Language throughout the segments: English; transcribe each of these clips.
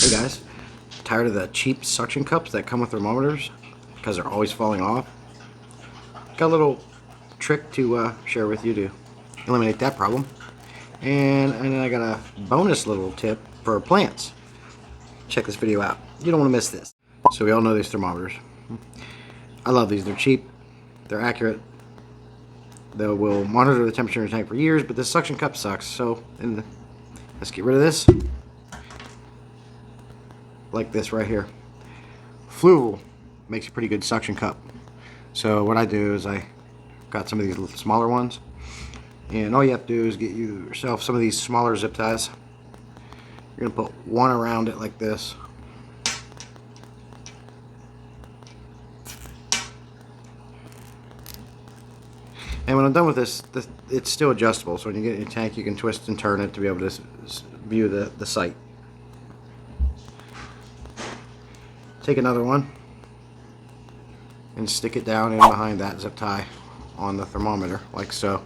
Hey guys, tired of the cheap suction cups that come with thermometers because they're always falling off? Got a little trick to share with you to eliminate that problem. And then I got a bonus little tip for plants. Check this video out. You don't want to miss this. So we all know these thermometers. I love these. They're cheap. They're accurate. They will monitor the temperature in your tank for years, but this suction cup sucks. So let's get rid of this. Like this right here. Fluval makes a pretty good suction cup. So what I do is I got some of these little smaller ones, and all you have to do is get yourself some of these smaller zip ties. You're gonna put one around it like this. And when I'm done with this, it's still adjustable, so when you get in your tank you can twist and turn it to be able to view the sight. Take another one and stick it down in behind that zip tie on the thermometer, like so.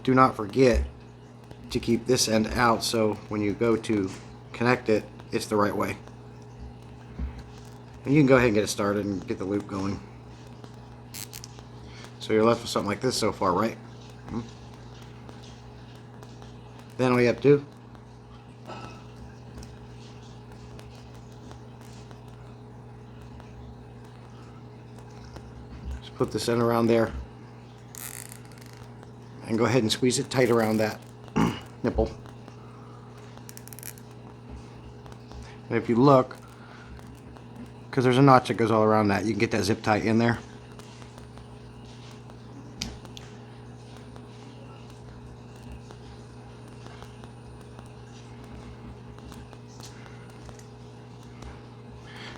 Do not forget to keep this end out so when you go to connect it, it's the right way. And you can go ahead and get it started and get the loop going. So you're left with something like this so far, right? Then all you have to do is put this end around there and go ahead and squeeze it tight around that nipple. And if you look, because there's a notch that goes all around that, you can get that zip tie in there.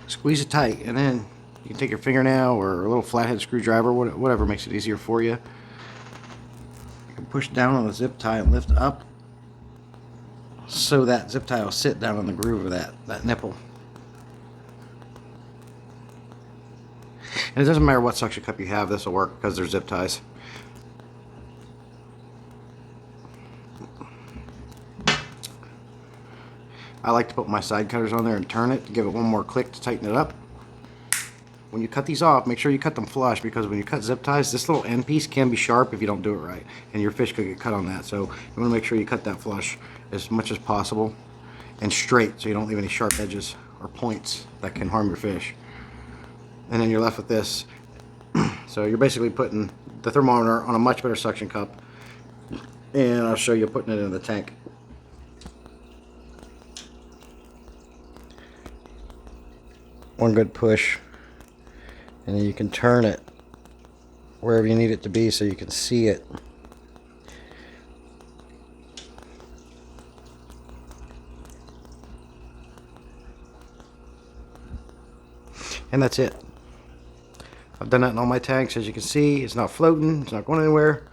Squeeze it tight, and then you can take your fingernail or a little flathead screwdriver, whatever makes it easier for you. You can push down on the zip tie and lift up so that zip tie will sit down in the groove of that nipple. And it doesn't matter what suction cup you have, this will work because they're zip ties. I like to put my side cutters on there and turn it to give it one more click to tighten it up. When you cut these off, make sure you cut them flush, because when you cut zip ties, this little end piece can be sharp if you don't do it right, and your fish could get cut on that. So you want to make sure you cut that flush as much as possible and straight, so you don't leave any sharp edges or points that can harm your fish. And then you're left with this. So you're basically putting the thermometer on a much better suction cup, and I'll show you putting it in the tank. One good push, and then you can turn it wherever you need it to be so you can see it. And that's it. I've done that in all my tanks. As you can see, it's not floating, it's not going anywhere.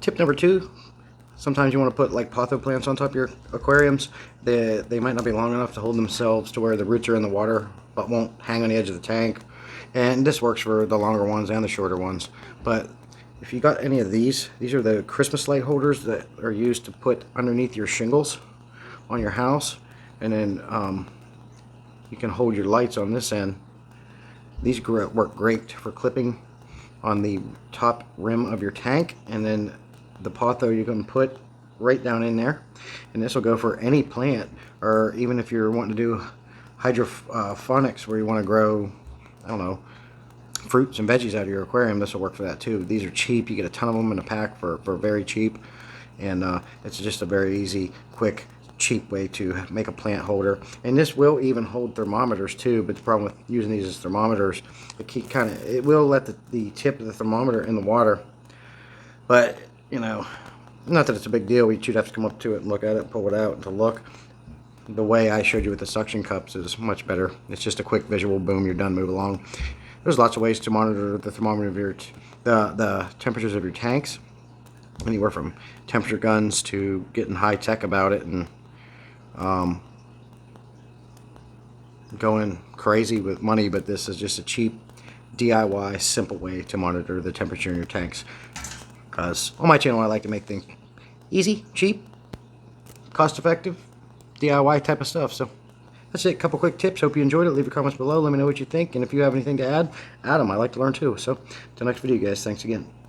Tip number 2. Sometimes you want to put like potho plants on top of your aquariums. They might not be long enough to hold themselves to where the roots are in the water but won't hang on the edge of the tank. And this works for the longer ones and the shorter ones. But if you got any of these are the Christmas light holders that are used to put underneath your shingles on your house. And then you can hold your lights on this end. These work great for clipping on the top rim of your tank, and then the potho you can put right down in there, and this will go for any plant, or even if you're wanting to do hydroponics where you want to grow, I don't know, fruits and veggies out of your aquarium. This will work for that too. These are cheap. You get a ton of them in a pack for very cheap, and it's just a very easy, quick, cheap way to make a plant holder. And this will even hold thermometers too, but the problem with using these as thermometers, it will let the tip of the thermometer in the water, but you know, not that it's a big deal. You'd have to come up to it and look at it, pull it out to look. The way I showed you with the suction cups is much better. It's just a quick visual, boom, you're done, move along. There's lots of ways to monitor the thermometer of your the temperatures of your tanks, anywhere from temperature guns to getting high tech about it and going crazy with money. But this is just a cheap DIY simple way to monitor the temperature in your tanks. Because on my channel I like to make things easy, cheap, cost effective, DIY type of stuff. So that's it. A couple quick tips. Hope you enjoyed it. Leave your comments below. Let me know what you think. And if you have anything to add them. I like to learn too. So, till next video, guys. Thanks again.